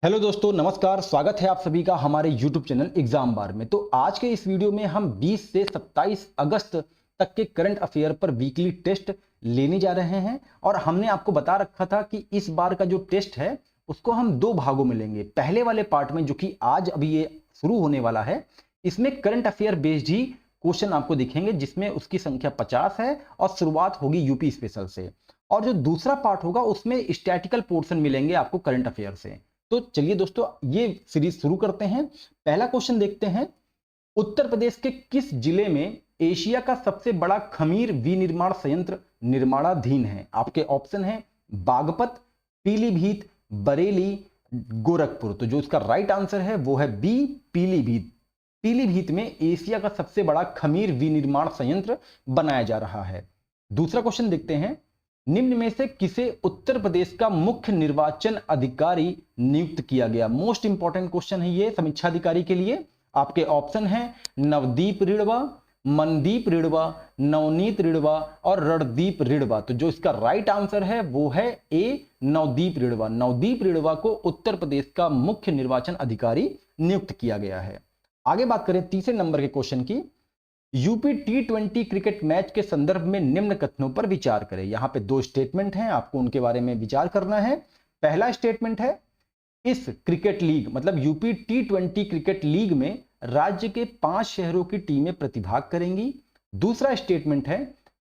Hello दोस्तों, नमस्कार। स्वागत है आप सभी का हमारे YouTube चैनल एग्जाम बार में। तो आज के इस वीडियो में हम 20 से 27 अगस्त तक के करंट अफेयर पर वीकली टेस्ट लेने जा रहे हैं और हमने आपको बता रखा था कि इस बार का जो टेस्ट है उसको हम दो भागों में लेंगे। पहले वाले पार्ट में, जो कि आज अभी ये शुरू होने वाला है, इसमें करंट अफेयर बेस्ड ही क्वेश्चन आपको दिखेंगे, जिसमें उसकी संख्या 50 है और शुरुआत होगी यूपी स्पेशल से। और जो दूसरा पार्ट होगा उसमें स्टैटिकल पोर्शन मिलेंगे आपको करंट अफेयर से। तो चलिए दोस्तों, ये सीरीज शुरू करते हैं। पहला क्वेश्चन देखते हैं। उत्तर प्रदेश के किस जिले में एशिया का सबसे बड़ा खमीर विनिर्माण संयंत्र निर्माणाधीन है? आपके ऑप्शन है बागपत, पीलीभीत, बरेली, गोरखपुर। तो जो इसका राइट आंसर है वो है बी, पीलीभीत। पीलीभीत में एशिया का सबसे बड़ा खमीर विनिर्माण संयंत्र बनाया जा रहा है। दूसरा क्वेश्चन देखते हैं। निम्न में से किसे उत्तर प्रदेश का मुख्य निर्वाचन अधिकारी नियुक्त किया गया? मोस्ट इंपॉर्टेंट क्वेश्चन है ये समीक्षा अधिकारी के लिए। आपके ऑप्शन हैं नवदीप रिड़वा, मनदीप रिड़वा, नवनीत रिड़वा और रणदीप रिड़वा। तो जो इसका राइट आंसर है वो है ए, नवदीप रिड़वा। नवदीप रिड़वा को उत्तर प्रदेश का मुख्य निर्वाचन अधिकारी नियुक्त किया गया है। आगे बात करें तीसरे नंबर के क्वेश्चन की। यूपी T20 क्रिकेट मैच के संदर्भ में निम्न कथनों पर विचार करें। यहां पे दो स्टेटमेंट हैं, आपको उनके बारे में विचार करना है। पहला स्टेटमेंट है, इस क्रिकेट लीग मतलब यूपी T20 क्रिकेट लीग में राज्य के 5 शहरों की टीमें प्रतिभाग करेंगी। दूसरा स्टेटमेंट है,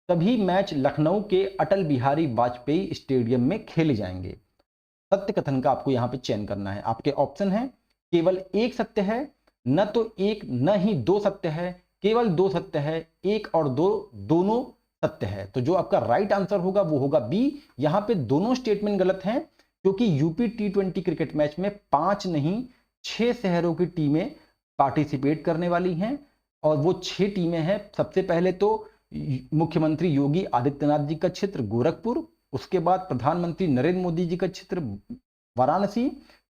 सभी मैच लखनऊ के अटल बिहारी वाजपेयी स्टेडियम में खेले जाएंगे। सत्य कथन का आपको यहां पे चयन करना है। आपके ऑप्शन है केवल एक सत्य है, न तो एक न ही दो सत्य है, केवल दो सत्य है, एक और दो दोनों सत्य है। तो जो आपका राइट आंसर होगा वो होगा बी। यहां पे दोनों स्टेटमेंट गलत हैं, क्योंकि यूपी T20 क्रिकेट मैच में 5 नहीं 6 शहरों की टीमें पार्टिसिपेट करने वाली हैं। और वो 6 टीमें हैं। सबसे पहले तो मुख्यमंत्री योगी आदित्यनाथ जी का क्षेत्र गोरखपुर, उसके बाद प्रधानमंत्री नरेंद्र मोदी जी का क्षेत्र वाराणसी,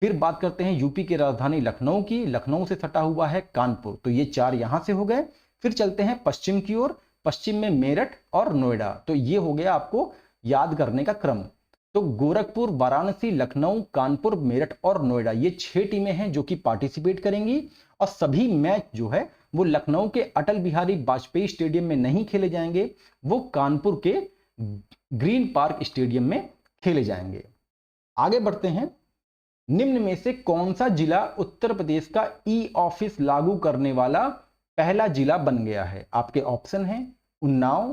फिर बात करते हैं यूपी की राजधानी लखनऊ की, लखनऊ से सटा हुआ है कानपुर। तो ये 4 यहां से हो गए। फिर चलते हैं पश्चिम की ओर, पश्चिम में मेरठ और नोएडा। तो ये हो गया आपको याद करने का क्रम। तो गोरखपुर, वाराणसी, लखनऊ, कानपुर, मेरठ और नोएडा, ये 6 टीमें हैं जो कि पार्टिसिपेट करेंगी। और सभी मैच जो है वो लखनऊ के अटल बिहारी वाजपेयी स्टेडियम में नहीं खेले जाएंगे, वो कानपुर के ग्रीन पार्क स्टेडियम में खेले जाएंगे। आगे बढ़ते हैं। निम्न में से कौन सा जिला उत्तर प्रदेश का ई ऑफिस लागू करने वाला पहला जिला बन गया है? आपके ऑप्शन हैं उन्नाव,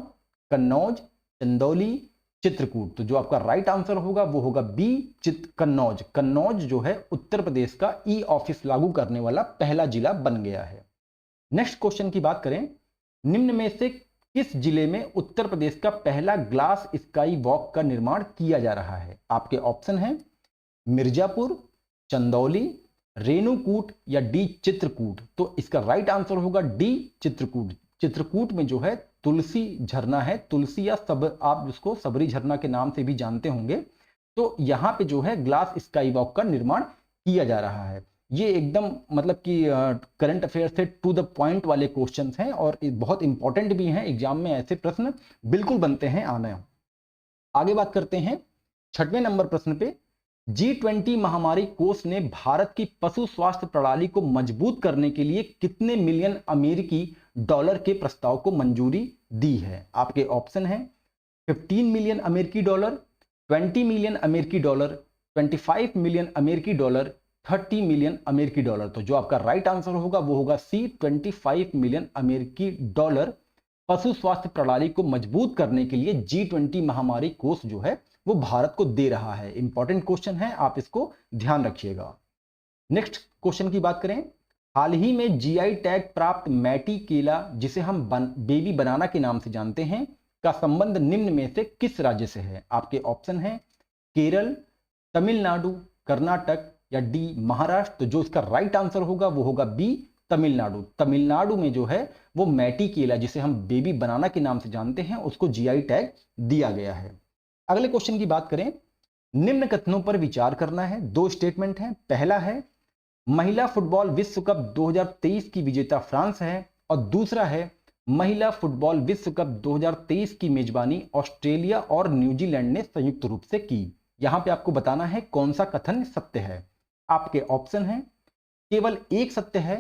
कन्नौज, चंदौली, चित्रकूट। तो जो आपका राइट आंसर होगा वो होगा बी, कन्नौज। कन्नौज जो है उत्तर प्रदेश का ई ऑफिस लागू करने वाला पहला जिला बन गया है। नेक्स्ट क्वेश्चन की बात करें। निम्न में से किस जिले में उत्तर प्रदेश का पहला ग्लास स्काई वॉक का निर्माण किया जा रहा है? आपके ऑप्शन हैं मिर्जापुर, चंदौली, रेणुकूट या डी चित्रकूट। तो इसका राइट आंसर होगा डी, चित्रकूट। चित्रकूट में जो है तुलसी झरना है, तुलसी या सब आप उसको सबरी झरना के नाम से भी जानते होंगे। तो यहां पे जो है ग्लास स्काई वॉक का निर्माण किया जा रहा है। ये एकदम मतलब कि करंट अफेयर से टू द पॉइंट वाले क्वेश्चंस हैं और बहुत इंपॉर्टेंट भी हैं। एग्जाम में ऐसे प्रश्न बिल्कुल बनते हैं आना। आगे बात करते हैं 6वें नंबर प्रश्न पे। G20 महामारी कोष ने भारत की पशु स्वास्थ्य प्रणाली को मजबूत करने के लिए कितने मिलियन अमेरिकी डॉलर के प्रस्ताव को मंजूरी दी है? आपके ऑप्शन हैं 15 मिलियन अमेरिकी डॉलर, 20 मिलियन अमेरिकी डॉलर, 25 मिलियन अमेरिकी डॉलर, 30 मिलियन अमेरिकी डॉलर। तो जो आपका राइट आंसर होगा वो होगा सी, 25 मिलियन अमेरिकी डॉलर पशु स्वास्थ्य प्रणाली को मजबूत करने के लिए G20 महामारी कोष जो है वो भारत को दे रहा है। इंपॉर्टेंट क्वेश्चन है, आप इसको ध्यान रखिएगा। नेक्स्ट क्वेश्चन की बात करें। हाल ही में जीआई टैग प्राप्त मैटी केला, जिसे हम बेबी बनाना के नाम से जानते हैं, का संबंध निम्न में से किस राज्य से है? आपके ऑप्शन है केरल, तमिलनाडु, कर्नाटक या डी महाराष्ट्र। तो जो इसका राइट आंसर होगा वो होगा बी, तमिलनाडु। तमिलनाडु में जो है वो मैटी केला, जिसे हम बेबी बनाना के नाम से जानते हैं, उसको जीआई टैग दिया गया है। अगले क्वेश्चन की बात करें। निम्न कथनों पर विचार करना है। दो स्टेटमेंट हैं। पहला है महिला फुटबॉल विश्व कप 2023 की विजेता फ्रांस है और दूसरा है महिला फुटबॉल विश्व कप 2023 की मेजबानी ऑस्ट्रेलिया और न्यूजीलैंड ने संयुक्त रूप से की। यहां पे आपको बताना है कौन सा कथन सत्य है। आपके ऑप्शन है केवल एक सत्य है,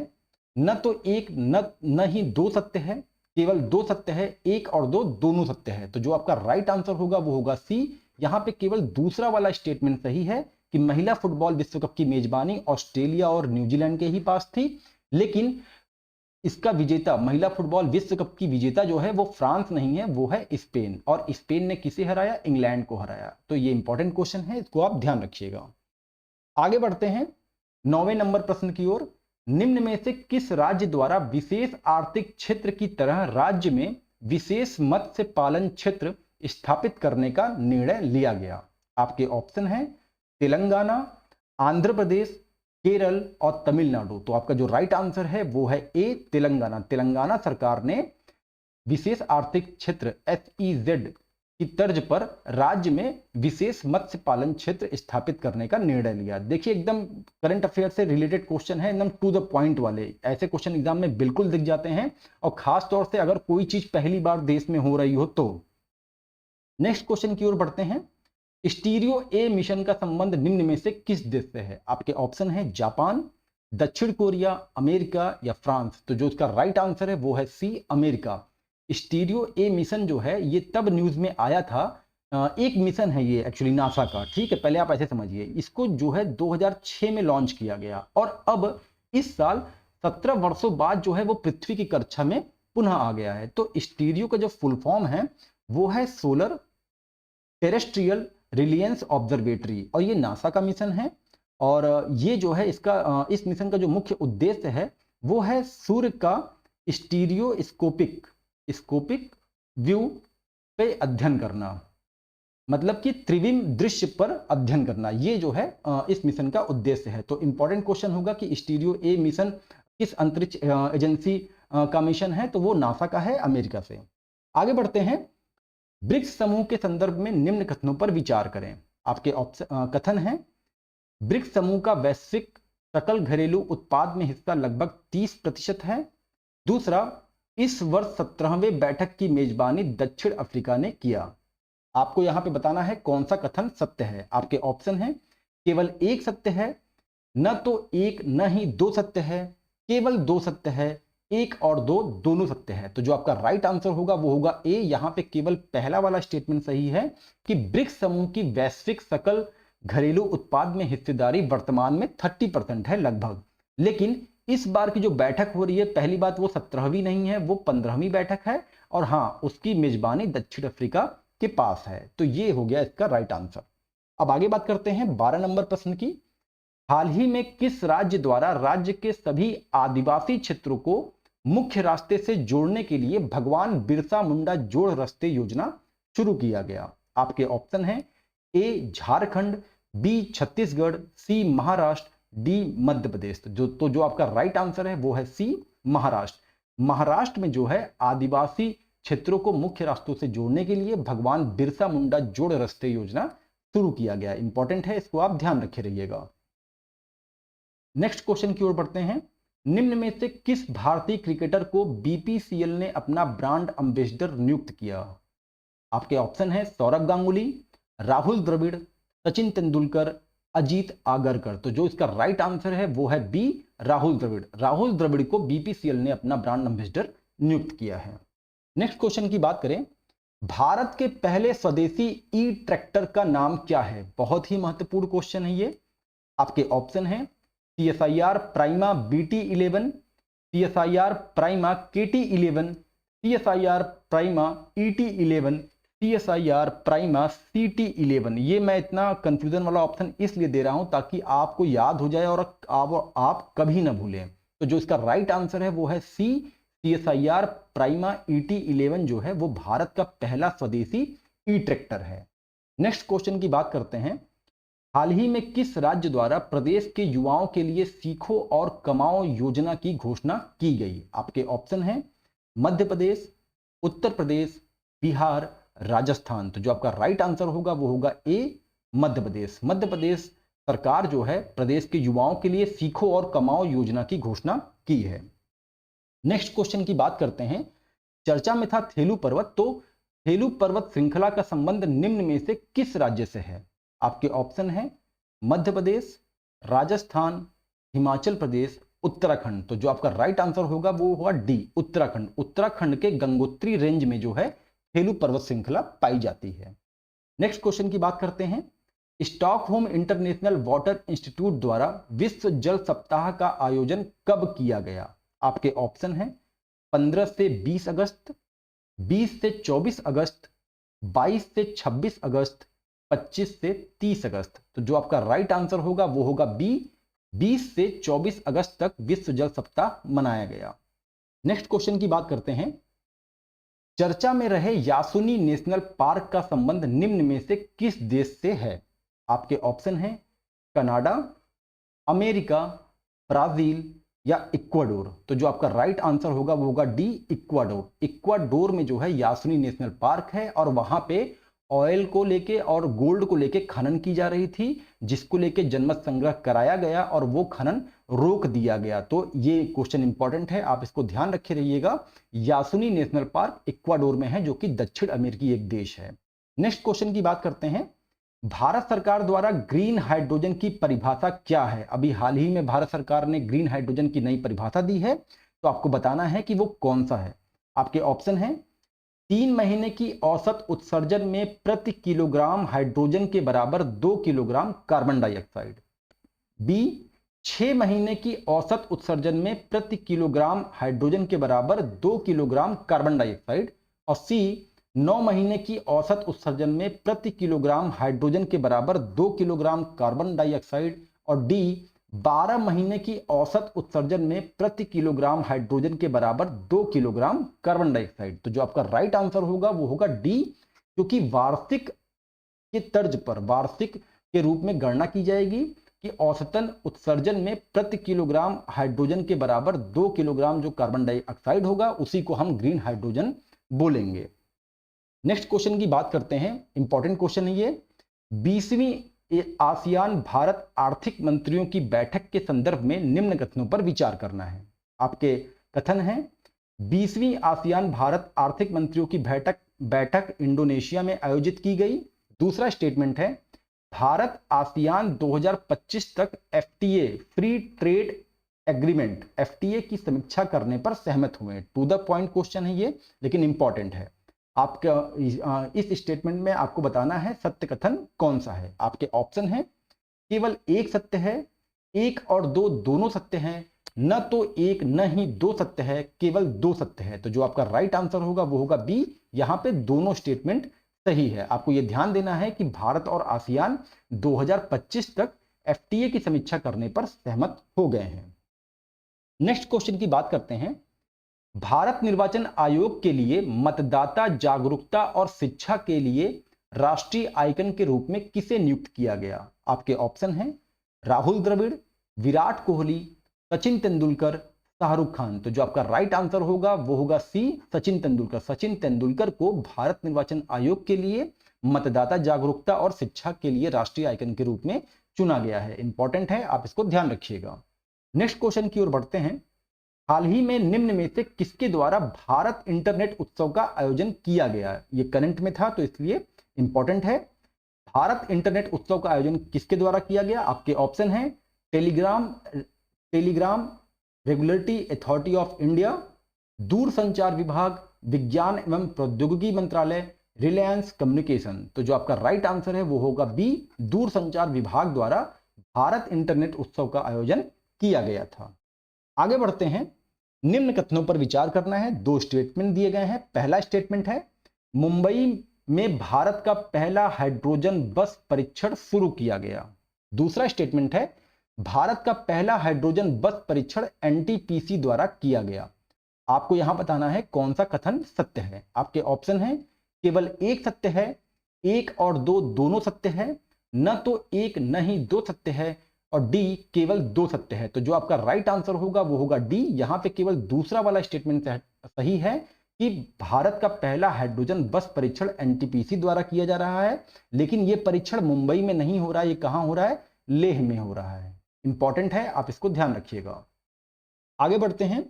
न तो एक न ही दो सत्य है, केवल दो सत्य है, एक और दो दोनों सत्य है। तो जो आपका राइट आंसर होगा वो होगा सी। यहां पे केवल दूसरा वाला स्टेटमेंट सही है कि महिला फुटबॉल विश्व कप की मेजबानी ऑस्ट्रेलिया और न्यूजीलैंड के ही पास थी, लेकिन इसका विजेता, महिला फुटबॉल विश्व कप की विजेता जो है वो फ्रांस नहीं है, वो है स्पेन। और स्पेन ने किसे हराया? इंग्लैंड को हराया। तो ये इंपॉर्टेंट क्वेश्चन है, इसको आप ध्यान रखिएगा। आगे बढ़ते हैं 9वें नंबर प्रश्न की ओर। निम्न में से किस राज्य द्वारा विशेष आर्थिक क्षेत्र की तरह राज्य में विशेष मत्स्य पालन क्षेत्र स्थापित करने का निर्णय लिया गया? आपके ऑप्शन है तेलंगाना, आंध्र प्रदेश, केरल और तमिलनाडु। तो आपका जो राइट आंसर है वो है ए, तेलंगाना। तेलंगाना सरकार ने विशेष आर्थिक क्षेत्र SEZ की तर्ज पर राज्य में विशेष मत्स्य पालन क्षेत्र स्थापित करने का निर्णय लिया। देखिए एकदम करंट अफेयर से रिलेटेड क्वेश्चन है, एकदम टू द पॉइंट वाले। ऐसे क्वेश्चन एग्जाम में बिल्कुल दिख जाते हैं, और खास तौर से अगर कोई चीज पहली बार देश में हो रही हो तो। नेक्स्ट क्वेश्चन की ओर बढ़ते हैं। स्टीरियो ए मिशन का संबंध निम्न में से किस देश से है? आपके ऑप्शन है जापान, दक्षिण कोरिया, अमेरिका या फ्रांस। तो जो इसका राइट आंसर है वो है सी, अमेरिका। स्टीरियो ए मिशन जो है ये तब न्यूज में आया था, एक मिशन है ये एक्चुअली नासा का, ठीक है, पहले आप ऐसे समझिए। इसको जो है 2006 में लॉन्च किया गया, और अब इस साल 17 वर्षों बाद जो है वो पृथ्वी की कक्षा में पुनः आ गया है। तो स्टीरियो का जो फुल फॉर्म है वो है सोलर टेरेस्ट्रियल रिलियंस ऑब्जर्वेटरी, और ये नासा का मिशन है। और ये जो है इसका इस मिशन का जो मुख्य उद्देश्य है वो है सूर्य का स्टीरियोस्कोपिक व्यू पे अध्ययन करना, मतलब कि त्रिविम दृश्य पर अध्ययन करना। ये जो है इस मिशन का उद्देश्य है। तो इंपॉर्टेंट क्वेश्चन होगा कि स्टीरियो ए मिशन किस अंतरिक्ष एजेंसी का मिशन है? तो वो नासा का है, अमेरिका से। आगे बढ़ते हैं। ब्रिक्स समूह के संदर्भ में निम्न कथनों पर विचार करें। आपके ऑप्शन कथन है ब्रिक्स समूह का वैश्विक सकल घरेलू उत्पाद में हिस्सा लगभग 30% है। दूसरा, इस वर्ष 17वें बैठक की मेजबानी दक्षिण अफ्रीका ने किया। आपको यहां पे बताना है कौन सा कथन सत्य है। आपके ऑप्शन है केवल एक सत्य है, न तो एक न ही दो सत्य है, केवल दो सत्य है, एक और दो दोनों सत्य है। तो जो आपका राइट आंसर होगा वो होगा ए। यहां पे केवल पहला वाला स्टेटमेंट सही है कि ब्रिक्स समूह की वैश्विक सकल घरेलू उत्पाद में हिस्सेदारी वर्तमान में 30% है लगभग, लेकिन इस बार की जो बैठक हो रही है, पहली बात वो 17वीं नहीं है, वो 15वीं बैठक है, और हां उसकी मेजबानी दक्षिण अफ्रीका के पास है। तो ये हो गया इसका राइट आंसर। अब आगे बात करते हैं 12 नंबर प्रश्न की। हाल ही में किस राज्य द्वारा राज्य के सभी आदिवासी क्षेत्रों को मुख्य रास्ते से जोड़ने के लिए भगवान बिरसा मुंडा जोड़ रास्ते योजना शुरू किया गया? आपके ऑप्शन है ए झारखंड, बी छत्तीसगढ़, सी महाराष्ट्र, डी मध्य प्रदेश। तो जो आपका राइट आंसर है वो है सी, महाराष्ट्र। महाराष्ट्र में जो है आदिवासी क्षेत्रों को मुख्य रास्तों से जोड़ने के लिए भगवान बिरसा मुंडा जोड़ रास्ते योजना शुरू किया गया। इंपॉर्टेंट है, इसको आप ध्यान रखे रहिएगा। नेक्स्ट क्वेश्चन की ओर बढ़ते हैं। निम्न में से किस भारतीय क्रिकेटर को BPCL ने अपना ब्रांड एम्बेसडर नियुक्त किया? आपके ऑप्शन है सौरभ गांगुली, राहुल द्रविड़, सचिन तेंदुलकर, अजीत आगरकर। तो जो इसका राइट आंसर है वो है बी, राहुल द्रविड़। राहुल द्रविड़ को BPCL ने अपना ब्रांड एम्बेसडर नियुक्त किया है। नेक्स्ट क्वेश्चन की बात करें। भारत के पहले स्वदेशी ई ट्रैक्टर का नाम क्या है? बहुत ही महत्वपूर्ण क्वेश्चन है ये। आपके ऑप्शन है CSIR prima BT11, CSIR prima KT11, CSIR prima ET11, CSIR prima CT11। ये मैं इतना कंफ्यूजन वाला ऑप्शन इसलिए दे रहा हूं ताकि आपको याद हो जाए और आप कभी ना भूलें। तो जो इसका राइट आंसर है वो है सी, CSIR प्राइमा ET11 जो है वो भारत का पहला स्वदेशी ई ट्रैक्टर है। नेक्स्ट क्वेश्चन की बात करते हैं। हाल ही में किस राज्य द्वारा प्रदेश के युवाओं के लिए सीखो और कमाओ योजना की घोषणा की गई? आपके ऑप्शन हैं मध्य प्रदेश, उत्तर प्रदेश, बिहार, राजस्थान। तो जो आपका राइट आंसर होगा वो होगा ए, मध्य प्रदेश। मध्य प्रदेश सरकार जो है प्रदेश के युवाओं के लिए सीखो और कमाओ योजना की घोषणा की है। नेक्स्ट क्वेश्चन की बात करते हैं। चर्चा में था थेलू पर्वत, तो थेलू पर्वत श्रृंखला का संबंध निम्न में से किस राज्य से है? आपके ऑप्शन है मध्य प्रदेश, राजस्थान, हिमाचल प्रदेश, उत्तराखंड। तो जो आपका राइट आंसर होगा वो होगा डी, उत्तराखंड। उत्तराखंड के गंगोत्री रेंज में जो है फेलू पर्वत श्रृंखला पाई जाती है। नेक्स्ट क्वेश्चन की बात करते हैं। स्टॉकहोम इंटरनेशनल वाटर इंस्टीट्यूट द्वारा विश्व जल सप्ताह का आयोजन कब किया गया? आपके ऑप्शन हैं 15 से 20 अगस्त, 20 से 24 अगस्त, 22 से 26 अगस्त, 25 से 30 अगस्त। तो जो आपका राइट आंसर होगा वो होगा बी, 20 से 24 अगस्त तक विश्व जल सप्ताह मनाया गया। नेक्स्ट क्वेश्चन की बात करते हैं। चर्चा में रहे यासुनी नेशनल पार्क का संबंध निम्न में से किस देश से है? आपके ऑप्शन हैं कनाडा, अमेरिका, ब्राजील या इक्वाडोर। तो जो आपका राइट आंसर होगा वो होगा डी, इक्वाडोर। इक्वाडोर में जो है यासुनी नेशनल पार्क है और वहां पे ऑयल को लेके और गोल्ड को लेके खनन की जा रही थी, जिसको लेके जनमत संग्रह कराया गया और वो खनन रोक दिया गया। तो ये क्वेश्चन इंपॉर्टेंट है, आप इसको ध्यान रखे रहिएगा। यासुनी नेशनल पार्क इक्वाडोर में है, जो कि दक्षिण अमेरिकी एक देश है। नेक्स्ट क्वेश्चन की बात करते हैं। भारत सरकार द्वारा ग्रीन हाइड्रोजन की परिभाषा क्या है? अभी हाल ही में भारत सरकार ने ग्रीन हाइड्रोजन की नई परिभाषा दी है, तो आपको बताना है कि वो कौन सा है। आपके ऑप्शन है 3 महीने की औसत उत्सर्जन में प्रति किलोग्राम हाइड्रोजन के बराबर 2 किलोग्राम कार्बन डाइऑक्साइड, बी 6 महीने की औसत उत्सर्जन में प्रति किलोग्राम हाइड्रोजन के बराबर 2 किलोग्राम कार्बन डाइऑक्साइड, और सी 9 महीने की औसत उत्सर्जन में प्रति किलोग्राम हाइड्रोजन के बराबर 2 किलोग्राम कार्बन डाइऑक्साइड, और डी 12 महीने की औसत उत्सर्जन में प्रति किलोग्राम हाइड्रोजन के बराबर 2 किलोग्राम कार्बन डाइऑक्साइड। तो जो आपका राइट आंसर होगा वो होगा डी, क्योंकि वार्षिक के तर्ज पर, वार्षिक के रूप में गणना की जाएगी कि औसतन उत्सर्जन में प्रति किलोग्राम हाइड्रोजन के बराबर 2 किलोग्राम जो कार्बन डाइऑक्साइड होगा उसी को हम ग्रीन हाइड्रोजन बोलेंगे। नेक्स्ट क्वेश्चन की बात करते हैं, इंपॉर्टेंट क्वेश्चन है ये। 20वीं आसियान भारत आर्थिक मंत्रियों की बैठक के संदर्भ में निम्न कथनों पर विचार करना है। आपके कथन हैं 20वीं आसियान भारत आर्थिक मंत्रियों की बैठक इंडोनेशिया में आयोजित की गई। दूसरा स्टेटमेंट है भारत आसियान 2025 तक FTA free trade agreement FTA की समीक्षा करने पर सहमत हुए। टू द पॉइंट क्वेश्चन है ये, लेकिन इंपॉर्टेंट है। आपका इस स्टेटमेंट में आपको बताना है सत्य कथन कौन सा है। आपके ऑप्शन है केवल एक सत्य है, एक और दो दोनों सत्य हैं, न तो एक न ही दो सत्य है, केवल दो सत्य है। तो जो आपका राइट आंसर होगा वो होगा बी, यहां पे दोनों स्टेटमेंट सही है। आपको यह ध्यान देना है कि भारत और आसियान 2025 तक एफटीए की समीक्षा करने पर सहमत हो गए हैं। नेक्स्ट क्वेश्चन की बात करते हैं। भारत निर्वाचन आयोग के लिए मतदाता जागरूकता और शिक्षा के लिए राष्ट्रीय आइकन के रूप में किसे नियुक्त किया गया? आपके ऑप्शन हैं राहुल द्रविड़, विराट कोहली, सचिन तेंदुलकर, शाहरुख खान। तो जो आपका राइट आंसर होगा वो होगा सी, सचिन तेंदुलकर। सचिन तेंदुलकर को भारत निर्वाचन आयोग के लिए मतदाता जागरूकता और शिक्षा के लिए राष्ट्रीय आइकन के रूप में चुना गया है। इंपॉर्टेंट है, आप इसको ध्यान रखिएगा। नेक्स्ट क्वेश्चन की ओर बढ़ते हैं। हाल ही में निम्न में से किसके द्वारा भारत इंटरनेट उत्सव का आयोजन किया गया? ये करंट में था तो इसलिए इंपॉर्टेंट है। भारत इंटरनेट उत्सव का आयोजन किसके द्वारा किया गया? आपके ऑप्शन हैं Telegram regulatory authority of India, दूरसंचार विभाग, विज्ञान एवं प्रौद्योगिकी मंत्रालय, रिलायंस कम्युनिकेशन। तो जो आपका राइट आंसर है वो होगा बी, दूरसंचार विभाग द्वारा भारत इंटरनेट उत्सव का आयोजन किया गया था। आगे बढ़ते हैं। निम्न कथनों पर विचार करना है। दो स्टेटमेंट दिए गए हैं। पहला स्टेटमेंट है मुंबई में भारत का पहला हाइड्रोजन बस परीक्षण शुरू किया गया। दूसरा स्टेटमेंट है भारत का पहला हाइड्रोजन बस परीक्षण एनटीपीसी द्वारा किया गया। आपको यहां बताना है कौन सा कथन सत्य है। आपके ऑप्शन है केवल एक सत्य है, एक और दो दोनों सत्य है, न तो एक न ही दो सत्य है, और डी केवल दो सत्य है। तो जो आपका राइट आंसर होगा वो होगा डी। यहां पे केवल दूसरा वाला स्टेटमेंट सही है कि भारत का पहला हाइड्रोजन बस परीक्षण एनटीपीसी द्वारा किया जा रहा है, लेकिन यह परीक्षण मुंबई में नहीं हो रहा है। ये कहां हो रहा है? लेह में हो रहा है। इंपॉर्टेंट है, आप इसको ध्यान रखिएगा। आगे बढ़ते हैं।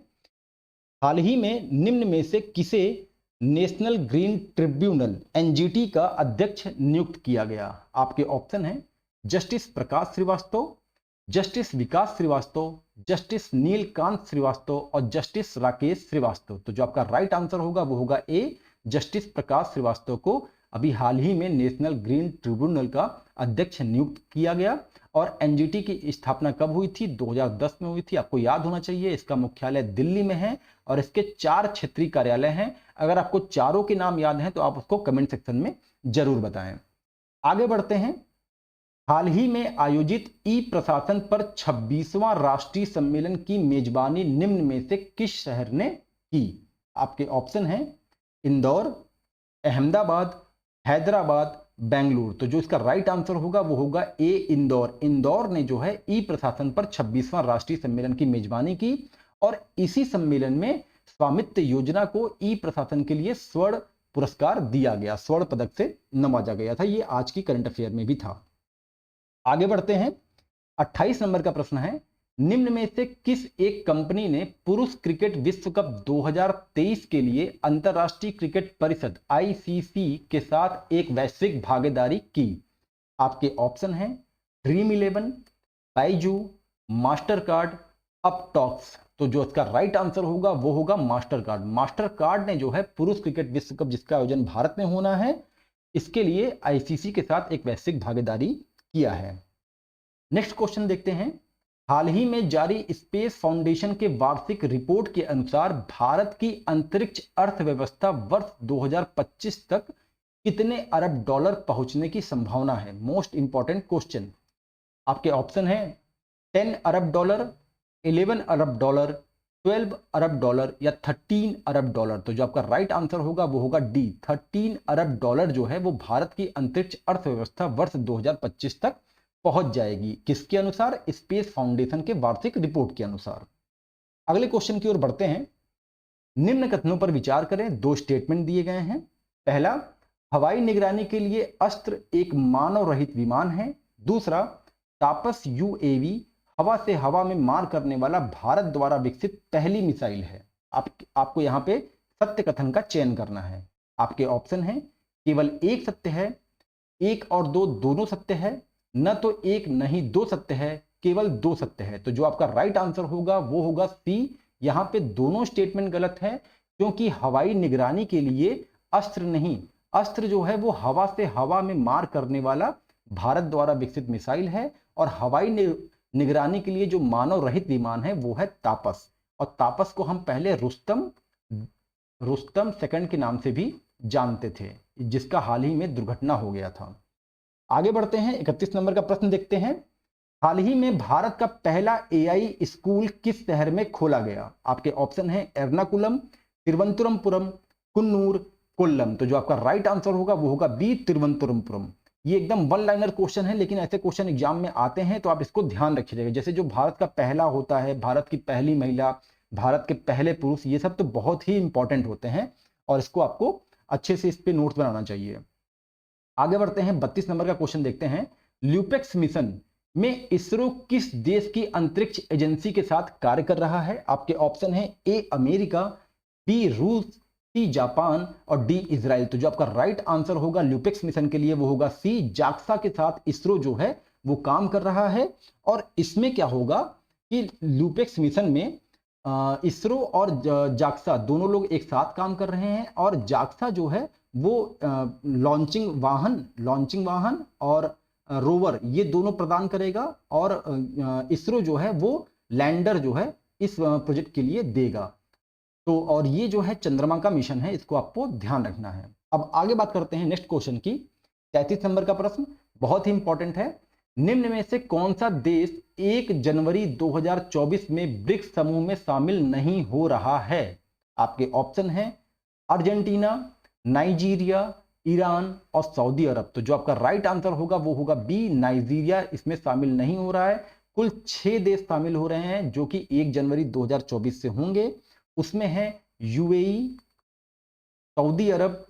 हाल ही में निम्न में से किसे नेशनल ग्रीन ट्रिब्यूनल एनजीटी का अध्यक्ष नियुक्त किया गया? आपके ऑप्शन है जस्टिस प्रकाश श्रीवास्तव, जस्टिस विकास श्रीवास्तव, जस्टिस नीलकांत श्रीवास्तव और जस्टिस राकेश श्रीवास्तव। तो जो आपका राइट आंसर होगा वो होगा ए, जस्टिस प्रकाश श्रीवास्तव को अभी हाल ही में नेशनल ग्रीन ट्रिब्यूनल का अध्यक्ष नियुक्त किया गया। और एनजीटी की स्थापना कब हुई थी? 2010 में हुई थी। आपको याद होना चाहिए, इसका मुख्यालय दिल्ली में है और इसके 4 क्षेत्रीय कार्यालय हैं। अगर आपको चारों के नाम याद हैं तो आप उसको कमेंट सेक्शन में जरूर बताएं। आगे बढ़ते हैं। हाल ही में आयोजित ई प्रशासन पर 26वां राष्ट्रीय सम्मेलन की मेजबानी निम्न में से किस शहर ने की? आपके ऑप्शन हैं इंदौर, अहमदाबाद, हैदराबाद, बेंगलुरु। तो जो इसका राइट आंसर होगा वो होगा ए, इंदौर। इंदौर ने जो है ई प्रशासन पर 26वां राष्ट्रीय सम्मेलन की मेजबानी की और इसी सम्मेलन में स्वामित्व योजना को ई प्रशासन के लिए स्वर्ण पुरस्कार दिया गया, स्वर्ण पदक से नवाजा गया था। ये आज की करंट अफेयर में भी था। आगे बढ़ते हैं। 28 नंबर का प्रश्न है, निम्न में से किस एक कंपनी ने पुरुष क्रिकेट विश्व कप 2023 के लिए अंतरराष्ट्रीय क्रिकेट परिषद आईसीसी के साथ एक वैश्विक भागीदारी की? आपके ऑप्शन हैं ड्रीम 11, बाइजू, मास्टर कार्ड, अपटॉक्स। तो जो इसका राइट आंसर होगा वो होगा मास्टर कार्ड। मास्टर कार्ड ने जो है पुरुष क्रिकेट विश्व कप जिसका आयोजन भारत में होना है, इसके लिए आईसीसी के साथ एक वैश्विक भागीदारी किया है। नेक्स्ट क्वेश्चन देखते हैं। हाल ही में जारी स्पेस फाउंडेशन के वार्षिक रिपोर्ट के अनुसार भारत की अंतरिक्ष अर्थव्यवस्था वर्ष 2025 तक कितने अरब डॉलर पहुंचने की संभावना है? Most important question. आपके ऑप्शन है 10 अरब डॉलर, 11 अरब डॉलर, 12 अरब डॉलर या 13 अरब डॉलर। तो जो आपका राइट आंसर होगा वो होगा डी, 13 अरब डॉलर जो है वो भारत की अंतरिक्ष अर्थव्यवस्था वर्ष 2025 तक पहुंच जाएगी। किसके अनुसार? स्पेस फाउंडेशन के वार्षिक रिपोर्ट के अनुसार। अगले क्वेश्चन की ओर बढ़ते हैं। निम्न कथनों पर विचार करें। 2 स्टेटमेंट दिए गए हैं। पहला, हवाई निगरानी के लिए अस्त्र एक मानव रहित विमान है। दूसरा, तापस यूएवी हवा से हवा में मार करने वाला भारत द्वारा विकसित पहली मिसाइल है। आपको यहां पे सत्य कथन का चयन करना है। आपके ऑप्शन हैं केवल एक सत्य है, 1 और 2 दोनों सत्य है, न तो 1 नहीं 2 सत्य है, केवल 2 सत्य है। तो जो आपका राइट आंसर होगा वो होगा सी। यहां पे दोनों स्टेटमेंट गलत है, क्योंकि हवाई निगरानी के लिए अस्त्र नहीं, अस्त्र जो है वो हवा से हवा में मार करने वाला भारत द्वारा विकसित मिसाइल है। और हवाई निगरानी के लिए जो मानव रहित विमान है वो है तापस। और तापस को हम पहले रुस्तम सेकंड के नाम से भी जानते थे, जिसका हाल ही में दुर्घटना हो गया था। आगे बढ़ते हैं। 31 नंबर का प्रश्न देखते हैं। हाल ही में भारत का पहला एआई स्कूल किस शहर में खोला गया? आपके ऑप्शन है एर्नाकुलम, तिरुवनंतपुरम, कुन्नूर, कोल्लम। तो जो आपका राइट आंसर होगा वो होगा बी, तिरुवनंतपुरम। ये एकदम 1 लाइनर क्वेश्चन है, लेकिन ऐसे क्वेश्चन एग्जाम में आते हैं तो आप इसको ध्यान रखिएगा। जैसे जो भारत का पहला होता है, भारत की पहली महिला, भारत के पहले पुरुष, ये सब तो बहुत ही इंपॉर्टेंट होते हैं और इसको आपको अच्छे से इस पे नोट्स बनाना चाहिए। आगे बढ़ते हैं। 32 नंबर का क्वेश्चन देखते हैं। ल्यूपेक्स मिशन में इसरो किस देश की अंतरिक्ष एजेंसी के साथ कार्य कर रहा है? आपके ऑप्शन है ए अमेरिका, बी रूस, सी जापान और डी इजराइल। तो जो आपका राइट आंसर होगा ल्यूपेक्स मिशन के लिए वो होगा सी, जाक्सा के साथ इसरो जो है वो काम कर रहा है। और इसमें क्या होगा कि ल्यूपेक्स मिशन में इसरो और जाक्सा दोनों लोग एक साथ काम कर रहे हैं। और जाक्सा जो है वो लॉन्चिंग वाहन और रोवर ये दोनों प्रदान करेगा, और इसरो जो है वो लैंडर जो है इस प्रोजेक्ट के लिए देगा। तो और ये जो है चंद्रमा का मिशन है, इसको आपको ध्यान रखना है। अब आगे बात करते हैं नेक्स्ट क्वेश्चन की। 33 नंबर का प्रश्न बहुत ही इंपॉर्टेंट है। निम्न में से कौन सा देश 1 जनवरी 2024 में ब्रिक्स समूह में शामिल नहीं हो रहा है? आपके ऑप्शन है अर्जेंटीना, नाइजीरिया, ईरान और सऊदी अरब। तो जो आपका राइट आंसर होगा वो होगा बी, नाइजीरिया इसमें शामिल नहीं हो रहा है। कुल 6 देश शामिल हो रहे हैं जो कि 1 जनवरी 2024 से होंगे। उसमें है यूएई, सऊदी अरब,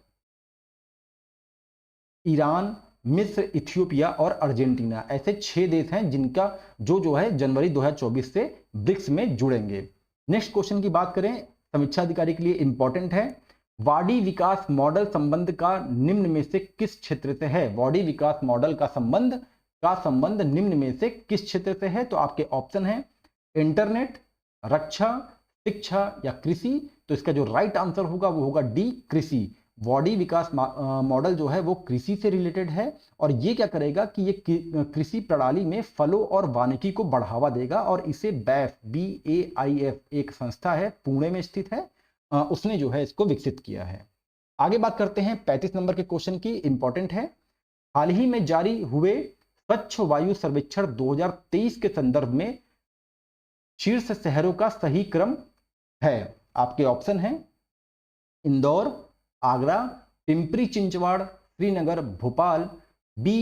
ईरान, मिस्र, इथियोपिया और अर्जेंटीना। ऐसे 6 देश हैं जिनका जो है जनवरी 2024 से ब्रिक्स में जुड़ेंगे। नेक्स्ट क्वेश्चन की बात करें, समीक्षा अधिकारी के लिए इंपॉर्टेंट है। वाडी विकास मॉडल संबंध का निम्न में से किस क्षेत्र से है? वाडी विकास मॉडल का संबंध का संबंध निम्न में से किस क्षेत्र से है? तो आपके ऑप्शन है इंटरनेट, रक्षा, शिक्षा या कृषि। तो इसका जो राइट आंसर होगा वो होगा डी, कृषि। बॉडी विकास मॉडल जो है वो कृषि से रिलेटेड है और ये क्या करेगा कि ये कृषि प्रणाली में फलों और वानिकी को बढ़ावा देगा और इसे BAIF, BAIF एक संस्था है, पुणे में स्थित है, उसने जो है इसको विकसित किया है। आगे बात करते हैं 35 नंबर के क्वेश्चन की, इंपॉर्टेंट है। हाल ही में जारी हुए स्वच्छ वायु सर्वेक्षण 2023 के संदर्भ में शीर्ष शहरों का सही क्रम है। आपके ऑप्शन है इंदौर, आगरा, पिंपरी चिंचवाड़, श्रीनगर, भोपाल। बी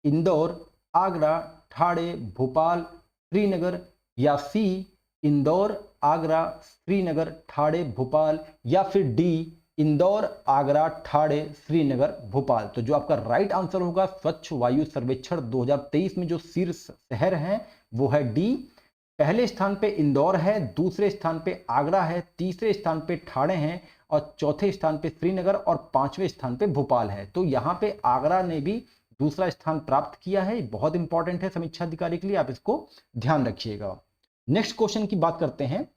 इंदौर, आगरा, ठाणे, भोपाल, श्रीनगर या सी इंदौर, आगरा, श्रीनगर, ठाणे, भोपाल या फिर डी इंदौर, आगरा, ठाणे, श्रीनगर, भोपाल। तो जो आपका राइट आंसर होगा स्वच्छ वायु सर्वेक्षण 2023 में जो शीर्ष शहर हैं वो है डी। पहले स्थान पे इंदौर है, दूसरे स्थान पे आगरा है, तीसरे स्थान पे ठाणे है और चौथे स्थान पे श्रीनगर और पांचवें स्थान पे भोपाल है। तो यहाँ पे आगरा ने भी दूसरा स्थान प्राप्त किया है, बहुत इंपॉर्टेंट है समीक्षा अधिकारी के लिए, आप इसको ध्यान रखिएगा। नेक्स्ट क्वेश्चन की बात करते हैं।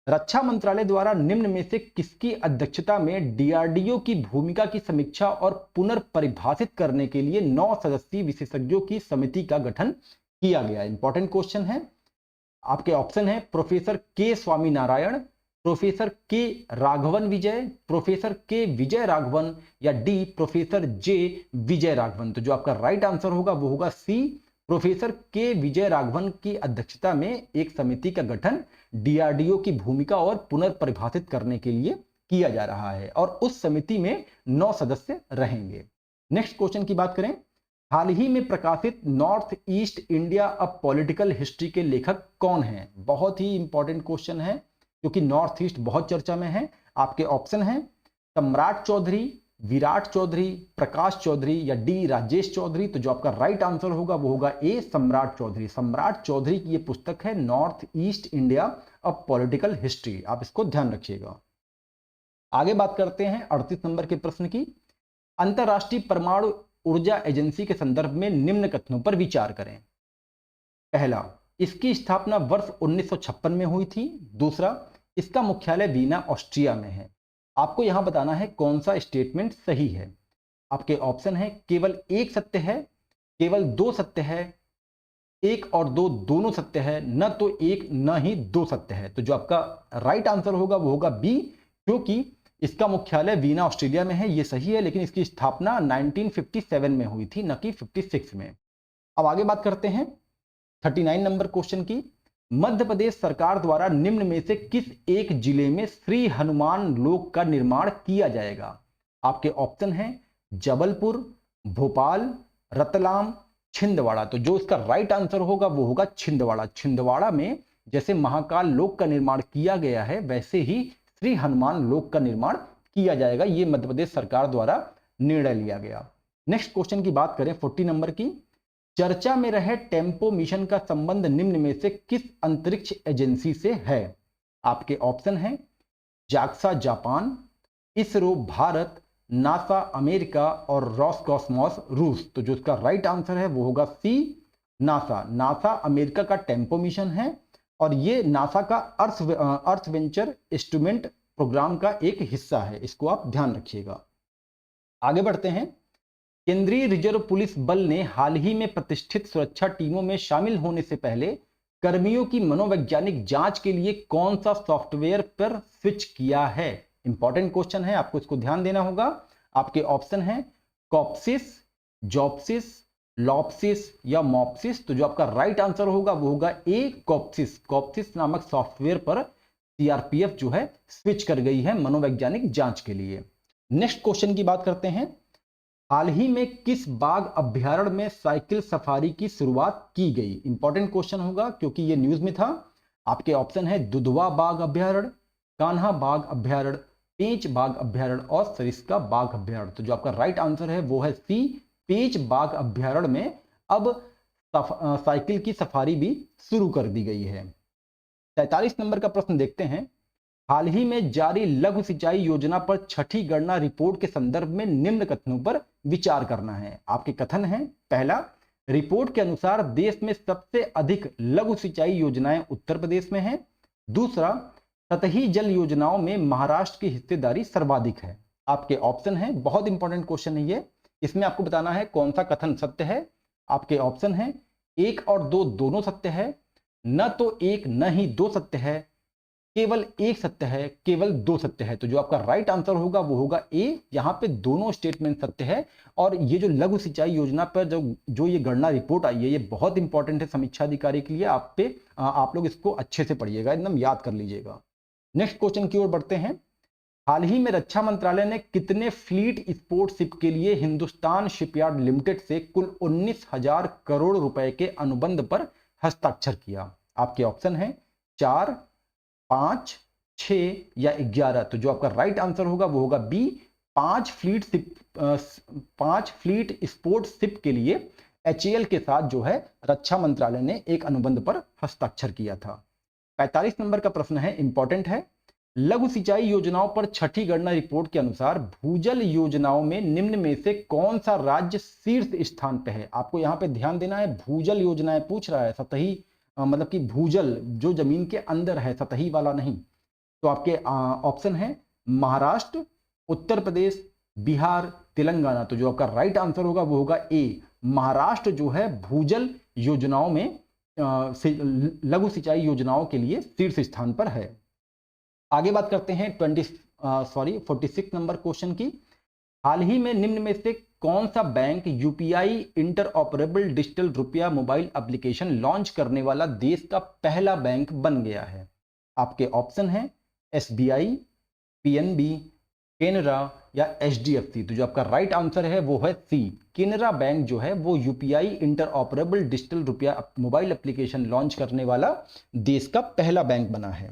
रक्षा मंत्रालय द्वारा निम्न में से किसकी अध्यक्षता में DRDO की भूमिका की समीक्षा और पुनर्परिभाषित करने के लिए 9 सदस्यीय विशेषज्ञों की समिति का गठन किया गया? इंपॉर्टेंट क्वेश्चन है। आपके ऑप्शन है प्रोफेसर के स्वामीनारायण, प्रोफेसर के राघवन विजय, प्रोफेसर के विजय राघवन या D professor J Vijay Raghavan. तो जो आपका राइट आंसर होगा वो होगा सी, प्रोफेसर के विजय राघवन की अध्यक्षता में एक समिति का गठन DRDO की भूमिका और पुनर्परिभाषित करने के लिए किया जा रहा है और उस समिति में 9 सदस्य रहेंगे। नेक्स्ट क्वेश्चन की बात करें। हाल ही में प्रकाशित north east India a political history के लेखक कौन हैं? बहुत ही इंपॉर्टेंट क्वेश्चन है क्योंकि नॉर्थ ईस्ट बहुत चर्चा में है। आपके ऑप्शन हैं सम्राट चौधरी, विराट चौधरी, प्रकाश चौधरी या डी राजेश चौधरी। तो जो आपका राइट आंसर होगा वो होगा ए, सम्राट चौधरी। सम्राट चौधरी की ये पुस्तक है north east India a political history, आप इसको ध्यान रखिएगा। आगे बात करते हैं 38 नंबर के प्रश्न की। अंतरराष्ट्रीय परमाणु ऊर्जा एजेंसी के संदर्भ में निम्न कथनों पर विचार करें। पहला, इसकी स्थापना वर्ष 1956 में हुई थी। दूसरा, इसका मुख्यालय वीना, ऑस्ट्रिया में है। आपको यहां बताना है कौन सा स्टेटमेंट सही है। आपके ऑप्शन है केवल एक सत्य है, केवल दो सत्य है, एक और दो दोनों सत्य है, न तो एक न ही दो सत्य है। तो जो आपका राइट आंसर होगा वो होगा बी, क्योंकि इसका मुख्यालय वीना, ऑस्ट्रेलिया में है, ये सही है, लेकिन इसकी स्थापना 1957 में हुई थी, न कि 56 में। अब आगे बात करते हैं 39 नंबर क्वेश्चन की। मध्य प्रदेश सरकार द्वारा निम्न में से किस एक जिले में श्री हनुमान लोक का निर्माण किया जाएगा? आपके ऑप्शन हैं जबलपुर, भोपाल, रतलाम, छिंदवाड़ा। तो जो इसका राइट आंसर होगा वो होगा छिंदवाड़ा। छिंदवाड़ा में जैसे महाकाल लोक का निर्माण किया गया है वैसे ही श्री हनुमान लोक का निर्माण किया जाएगा। ये मध्य प्रदेश सरकार द्वारा निर्णय लिया गया। नेक्स्ट क्वेश्चन की बात करें 40 नंबर की। चर्चा में रहे टेम्पो मिशन का संबंध निम्न में से किस अंतरिक्ष एजेंसी से है? आपके ऑप्शन हैं JAXA Japan, ISRO Bharat, NASA America और रॉसकॉस्मोस रूस। तो जो इसका राइट आंसर है वो होगा सी, नासा। नासा अमेरिका का टेम्पो मिशन है और ये नासा का अर्थ वेंचर इंस्ट्रूमेंट प्रोग्राम का एक हिस्सा है, इसको आप ध्यान रखिएगा। आगे बढ़ते हैं। केंद्रीय रिजर्व पुलिस बल ने हाल ही में प्रतिष्ठित सुरक्षा टीमों में शामिल होने से पहले कर्मियों की मनोवैज्ञानिक जांच के लिए कौन सा सॉफ्टवेयर पर स्विच किया है? इंपॉर्टेंट क्वेश्चन है, आपको इसको ध्यान देना होगा। आपके ऑप्शन हैं कॉप्सिस, जॉप्सिस, लॉप्सिस या मॉप्सिस। तो जो आपका राइट आंसर होगा वो होगा ए, कॉप्सिस। कॉप्सिस नामक सॉफ्टवेयर पर सीआरपीएफ जो है स्विच कर गई है मनोवैज्ञानिक जांच के लिए। नेक्स्ट क्वेश्चन की बात करते हैं। हाल ही में किस बाघ अभ्यारण्य में साइकिल सफारी की शुरुआत की गई? इंपॉर्टेंट क्वेश्चन होगा क्योंकि ये न्यूज में था। आपके ऑप्शन है दुधवा बाघ अभ्यारण्य, कान्हा बाघ अभ्यारण्य, पेंच बाघ अभ्यारण्य और सरिस्का बाघ अभ्यारण्य। तो जो आपका राइट आंसर है वो है सी, पेंच बाघ अभ्यारण्य में अब साइकिल की सफारी भी शुरू कर दी गई है। 43 नंबर का प्रश्न देखते हैं। हाल ही में जारी लघु सिंचाई योजना पर छठी गणना रिपोर्ट के संदर्भ में निम्न कथनों पर विचार करना है। आपके कथन हैं पहला, रिपोर्ट के अनुसार देश में सबसे अधिक लघु सिंचाई योजनाएं उत्तर प्रदेश में हैं। दूसरा, सतही जल योजनाओं में महाराष्ट्र की हिस्सेदारी सर्वाधिक है। आपके ऑप्शन हैं, बहुत इंपॉर्टेंट क्वेश्चन है ये, इसमें आपको बताना है कौन सा कथन सत्य है। आपके ऑप्शन हैं 1 और 2 दोनों सत्य है, न तो 1 न ही 2 सत्य है, केवल 1 सत्य है, केवल 2 सत्य है। तो जो आपका राइट आंसर होगा वो होगा ए, यहाँ पे दोनों स्टेटमेंट सत्य है। और ये जो लघु सिंचाई योजना पर जो ये गणना रिपोर्ट आई है, ये बहुत इंपॉर्टेंट है समीक्षा अधिकारी के लिए। आप लोग इसको अच्छे से पढ़िएगा, एकदम याद कर लीजिएगा। नेक्स्ट क्वेश्चन की ओर बढ़ते हैं। हाल ही में रक्षा मंत्रालय ने कितने फ्लीट स्पोर्ट शिप के लिए हिंदुस्तान शिपयार्ड लिमिटेड से कुल 19,000 करोड़ रुपए के अनुबंध पर हस्ताक्षर किया? आपके ऑप्शन है 4, 5, 6 या 11। तो जो आपका राइट आंसर होगा वो होगा बी, 5 फ्लीट स्पोर्ट शिप के लिए HAL के साथ जो है रक्षा मंत्रालय ने एक अनुबंध पर हस्ताक्षर किया था। 45 नंबर का प्रश्न है, इंपॉर्टेंट है। लघु सिंचाई योजनाओं पर छठी गणना रिपोर्ट के अनुसार भूजल योजनाओं में निम्न में से कौन सा राज्य शीर्ष स्थान पे है? आपको यहां पे ध्यान देना है, भूजल योजनाएं पूछ रहा है, सतही मतलब कि भूजल जो जमीन के अंदर है, सतही वाला नहीं। तो आपके ऑप्शन है महाराष्ट्र, उत्तर प्रदेश, बिहार, तेलंगाना। तो जो आपका राइट आंसर होगा वो होगा ए, महाराष्ट्र जो है भूजल योजनाओं में लघु सिंचाई योजनाओं के लिए शीर्ष स्थान पर है। आगे बात करते हैं 46 नंबर क्वेश्चन की। हाल ही में निम्न में से कौन सा बैंक यूपीआई इंटरऑपरेबल डिजिटल रुपया मोबाइल एप्लीकेशन लॉन्च करने वाला देश का पहला बैंक बन गया है? आपके ऑप्शन है SBI, PNB, केनरा या HDFC। तो जो आपका राइट आंसर है वो है सी, केनरा बैंक जो है वो यूपीआई इंटरऑपरेबल डिजिटल रुपया मोबाइल एप्लीकेशन लॉन्च करने वाला देश का पहला बैंक बना है।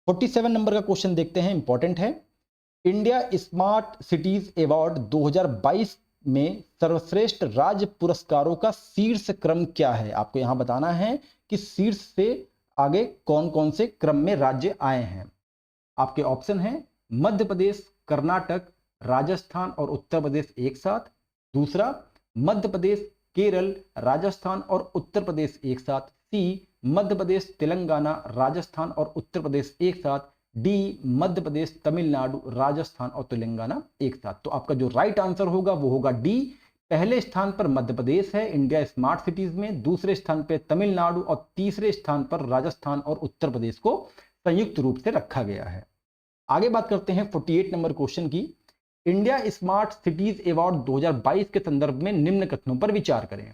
47 नंबर का क्वेश्चन देखते हैं, इंपॉर्टेंट है। इंडिया स्मार्ट सिटीज अवार्ड 2022 में सर्वश्रेष्ठ राज्य पुरस्कारों का शीर्ष क्रम क्या है? आपको यहां बताना है कि शीर्ष से आगे कौन कौन से क्रम में राज्य आए हैं। आपके ऑप्शन हैं मध्य प्रदेश, कर्नाटक, राजस्थान और उत्तर प्रदेश एक साथ। दूसरा, मध्य प्रदेश, केरल, राजस्थान और उत्तर प्रदेश एक साथ। सी, मध्य प्रदेश, तेलंगाना, राजस्थान और उत्तर प्रदेश एक साथ। डी, मध्य प्रदेश, तमिलनाडु, राजस्थान और तेलंगाना एक साथ। तो आपका जो राइट आंसर होगा वो होगा डी। पहले स्थान पर मध्य प्रदेश है इंडिया स्मार्ट सिटीज में, दूसरे स्थान पर तमिलनाडु और तीसरे स्थान पर राजस्थान और उत्तर प्रदेश को संयुक्त रूप से रखा गया है। आगे बात करते हैं 48 नंबर क्वेश्चन की। इंडिया स्मार्ट सिटीज अवार्ड 2022 के संदर्भ में निम्न कथनों पर विचार करें।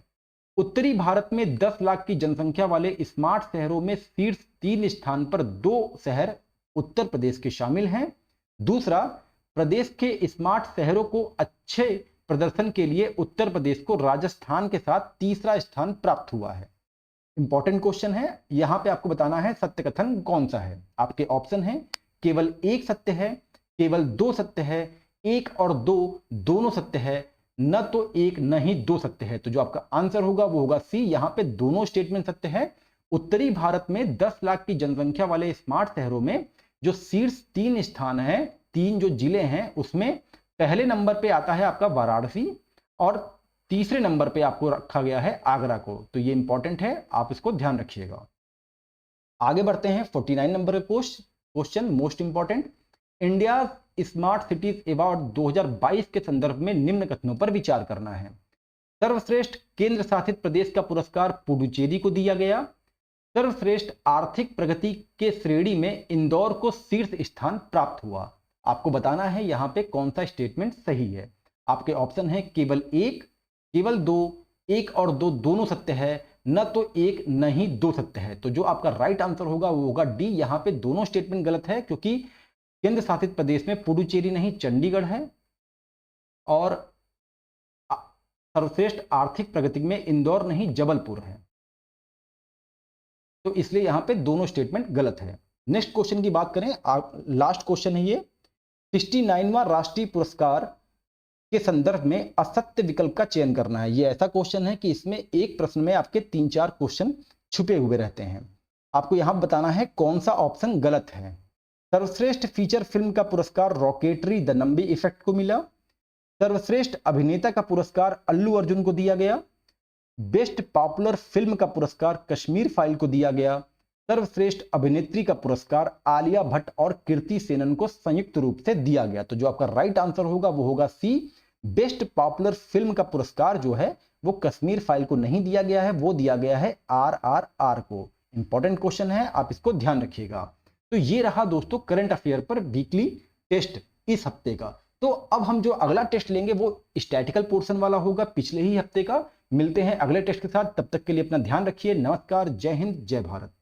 उत्तरी भारत में 10 लाख की जनसंख्या वाले स्मार्ट शहरों में शीर्ष 3 स्थान पर 2 शहर उत्तर प्रदेश के शामिल हैं। दूसरा, प्रदेश के स्मार्ट शहरों को अच्छे प्रदर्शन के लिए उत्तर प्रदेश को राजस्थान के साथ तीसरा स्थान प्राप्त हुआ है। इंपॉर्टेंट क्वेश्चन है, यहां पे आपको बताना है सत्य कथन कौन सा है। आपके ऑप्शन है केवल 1 सत्य है, केवल 2 सत्य है, 1 और 2 दोनों सत्य है, न तो 1 न ही 2 सत्य है। तो जो आपका आंसर होगा वो होगा सी, यहां पे दोनों स्टेटमेंट सत्य है। उत्तरी भारत में 10 लाख की जनसंख्या वाले स्मार्ट शहरों में जो शीर्ष 3 स्थान है, 3 जो जिले हैं, उसमें पहले नंबर पे आता है आपका वाराणसी और तीसरे नंबर पे आपको रखा गया है आगरा को। तो ये इंपॉर्टेंट है, आप इसको ध्यान रखिएगा। आगे बढ़ते हैं 49 number question, most important. India smart cities award 2022 के संदर्भ में निम्न कथनों पर विचार करना है। सर्वश्रेष्ठ केंद्र शासित प्रदेश का पुरस्कार पुडुचेरी को दिया गया। सर्वश्रेष्ठ आर्थिक प्रगति के श्रेणी में इंदौर को शीर्ष स्थान प्राप्त हुआ। आपको बताना है यहां पे कौन सा स्टेटमेंट सही है। आपके ऑप्शन है केवल 1, केवल 2, 1 और 2 दोनों सत्य है, न तो 1 न ही 2 सत्य है। तो जो आपका राइट आंसर होगा वो होगा डी। यहां पे दोनों स्टेटमेंट गलत है, क्योंकि केंद्र शासित प्रदेश में पुडुचेरी नहीं चंडीगढ़ है, और सर्वश्रेष्ठ आर्थिक प्रगति में इंदौर नहीं जबलपुर है। तो इसलिए यहां पे दोनों स्टेटमेंट गलत है। नेक्स्ट क्वेश्चन की बात करें, लास्ट क्वेश्चन है ये। 69वां राष्ट्रीय पुरस्कार के संदर्भ में असत्य विकल्प का चयन करना है। ये ऐसा क्वेश्चन है कि इसमें एक प्रश्न में आपके 3-4 क्वेश्चन छुपे हुए रहते हैं। आपको यहां बताना है कौन सा ऑप्शन गलत है। सर्वश्रेष्ठ फीचर फिल्म का पुरस्कार रॉकेटरी द नंबी इफेक्ट को मिला। सर्वश्रेष्ठ अभिनेता का पुरस्कार अल्लू अर्जुन को दिया गया। बेस्ट पॉपुलर फिल्म का पुरस्कार कश्मीर फाइल को दिया गया। सर्वश्रेष्ठ अभिनेत्री का पुरस्कार आलिया भट्ट और कीर्ति सेनन को संयुक्त रूप से दिया गया। तो जो आपका राइट आंसर होगा वो होगा सी, बेस्ट पॉपुलर फिल्म का पुरस्कार जो है वो कश्मीर फाइल को नहीं दिया गया है, वो दिया गया है RRR को। इंपॉर्टेंट क्वेश्चन है, आप इसको ध्यान रखिएगा। तो ये रहा दोस्तों करंट अफेयर पर वीकली टेस्ट इस हफ्ते का। तो अब हम जो अगला टेस्ट लेंगे वो स्टैटिकल पोर्शन वाला होगा, पिछले ही हफ्ते का। मिलते हैं अगले टेस्ट के साथ, तब तक के लिए अपना ध्यान रखिए। नमस्कार, जय हिंद, जय भारत।